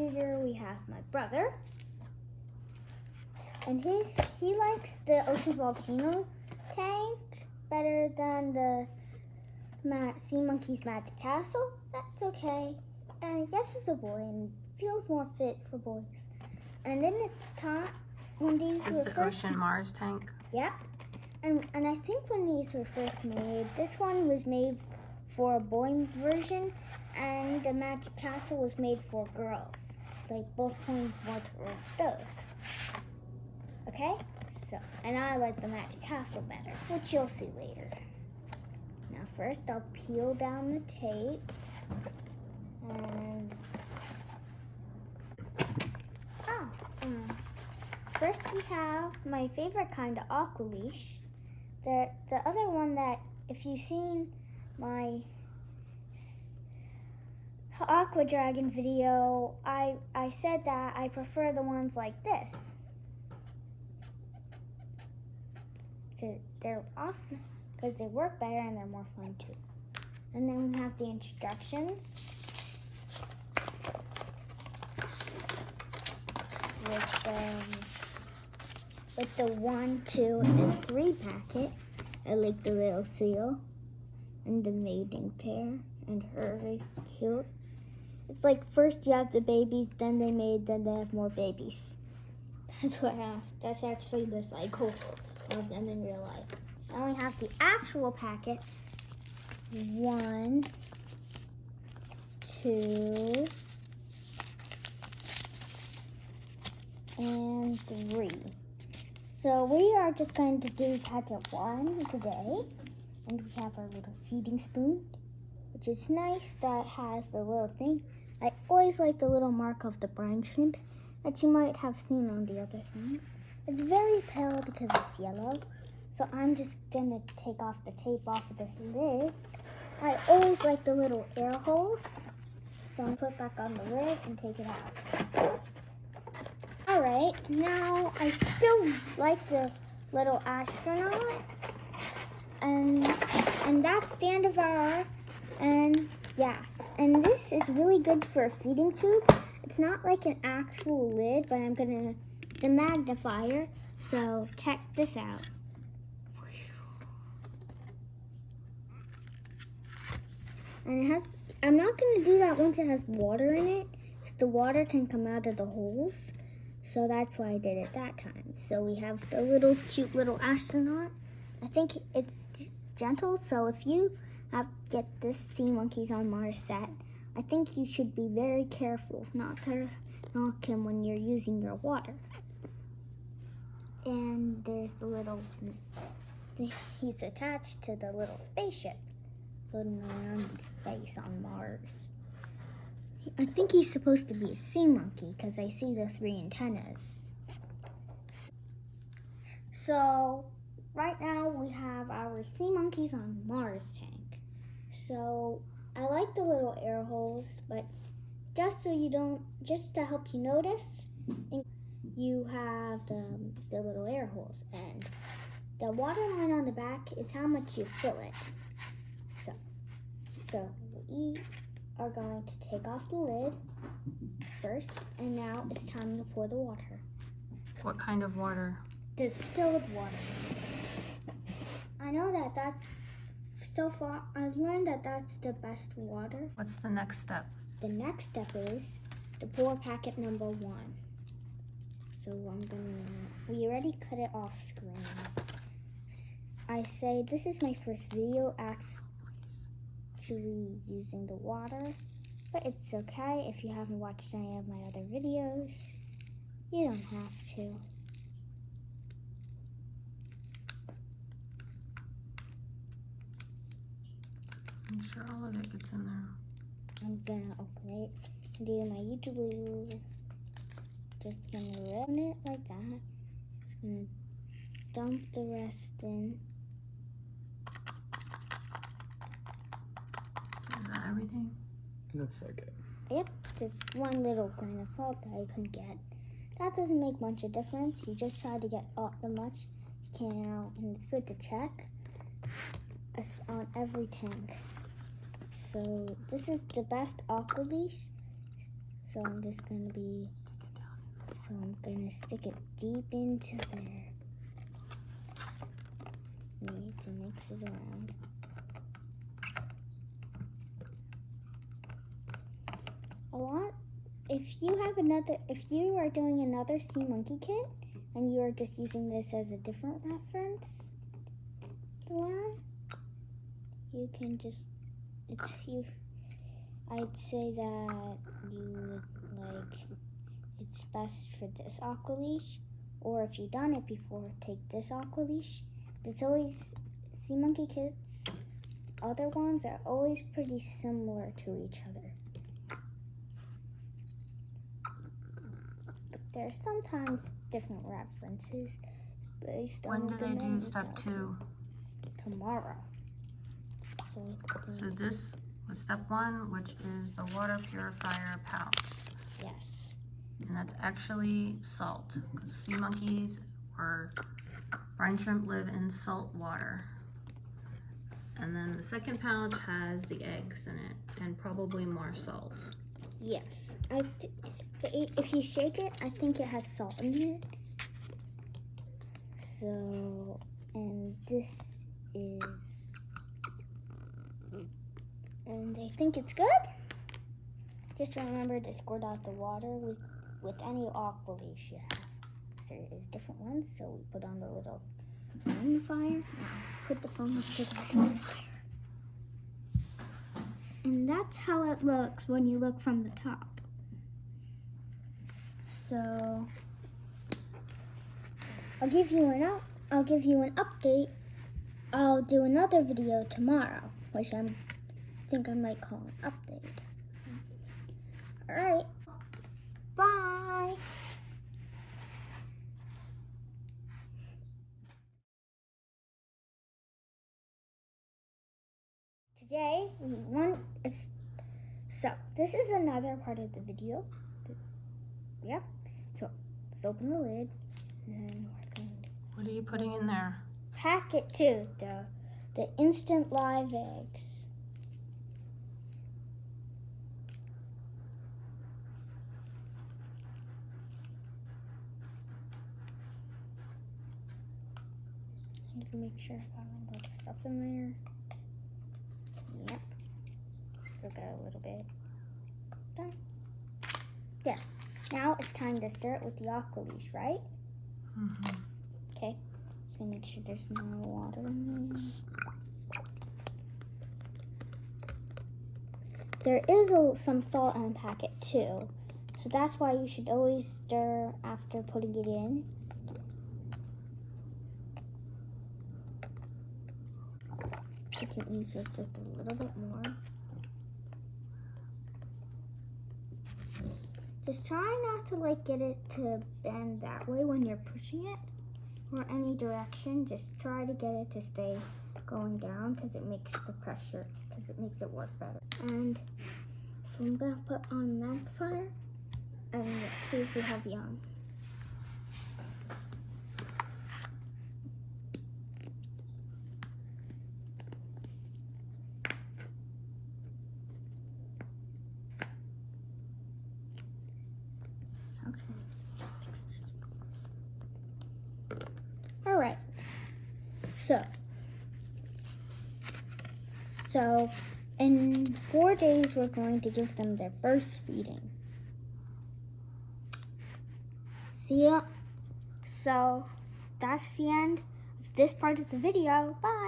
here we have my brother. And he likes the ocean volcano tank better than the Sea Monkey's Magic Castle. That's okay. And yes, he's a boy and feels more fit for boys. And then it's time when these This is the Ocean Mars tank. Yeah. And I think when these were first made, this one was made for a boy version, and the Magic Castle was made for girls. Like both pointing more towards those. Okay? So, and I like the Magic Castle better, which you'll see later. Now first I'll peel down the tape. And first we have my favorite kind of aqua leash. The other one that, if you've seen my Aqua Dragon video, I said that I prefer the ones like this. Because they're awesome, because they work better and they're more fun too. And then we have the instructions. With the 1, 2, and 3 packet. I like the little seal and the mating pair, and her is cute. It's like first you have the babies, then they mate, then they have more babies. That's actually the cycle of them in real life. Then we have the actual packets. 1, 2, and 3. So we are just going to do packet 1 today. And we have our little feeding spoon, which is nice that has the little thing. I always like the little mark of the brine shrimp that you might have seen on the other things. It's very pale because it's yellow. So I'm just gonna take off the tape off of this lid. I always like the little air holes. So I'm put back on the lid and take it out. Alright, now I still like the little astronaut. And that's the end of our, and yes. And this is really good for a feeding tube. It's not like an actual lid, but it's a magnifier. So check this out. And it has, I'm not gonna do that once it has water in it, because the water can come out of the holes. So that's why I did it that time. So we have the little cute little astronaut. I think it's gentle, so if you get this Sea Monkeys on Mars set, I think you should be very careful not to knock him when you're using your water. And there's the little, he's attached to the little spaceship floating around in space on Mars. I think he's supposed to be a sea monkey because I see the 3 antennas. So right now we have our Sea Monkeys on Mars tank. So I like the little air holes, but just to help you notice, you have the little air holes, and the water line on the back is how much you fill it. So we are going to take off the lid first, and now it's time to pour the water. What kind of water? Distilled water. I know that's, so far I've learned that that's the best water. What's the next step? The next step is to pour packet number 1. So we already cut it off screen. I say this is my first video actually using the water, but it's okay if you haven't watched any of my other videos. You don't have to. Make sure all of it gets in there. I'm gonna open it and do my usual. Just gonna open it like that. Just gonna dump the rest in. Is that everything? Looks like it. Yep, just one little grain of salt that I couldn't get. That doesn't make much of a difference. You just try to get all the much you can out, and it's good to check on every tank. So this is the best aqua leash. So I'm just going to be, Stick it down. so I'm going to stick it deep into there. Need to mix it around. If you are doing another sea monkey kit and you are just using this as a different reference to learn, you can just, I'd say that you would it's best for this aqua leash, or if you've done it before, take this aqua leash. There's always, sea monkey kits, other ones are always pretty similar to each other. There are sometimes different references based on When do they do step 2? Tomorrow. So this was step 1, which is the water purifier pouch. Yes. And that's actually salt, because sea monkeys or brine shrimp live in salt water. And then the second pouch has the eggs in it and probably more salt. Yes. If you shake it, I think it has salt in it. So, and this is, and I think it's good. Just remember to squirt out the water with any aqua leash you have. There is different ones, so we put on the little magnifier. Put the phone up to the magnifier. And that's how it looks when you look from the top. So I'll give you an update. I'll do another video tomorrow, which I think I might call an update. All right. Bye. Today so this is another part of the video. Yep. So let's open the lid, and then we're going to What are you putting in there? packet 2, the instant live eggs. I need to make sure I got all that stuff in there. Yep. Still got a little bit. Done. Yeah. Now it's time to stir it with the aqua leash, right? Mm-hmm. Okay. So make sure there's no water in there. There is some salt in packet 2, so that's why you should always stir after putting it in. You can use it just a little bit more. Just try not to get it to bend that way when you're pushing it, or any direction. Just try to get it to stay going down, because it makes the pressure, because it makes it work better. And so I'm gonna put on the magnifier and let's see if we have young. All right. So in 4 days, we're going to give them their first feeding. See ya. So that's the end of this part of the video. Bye.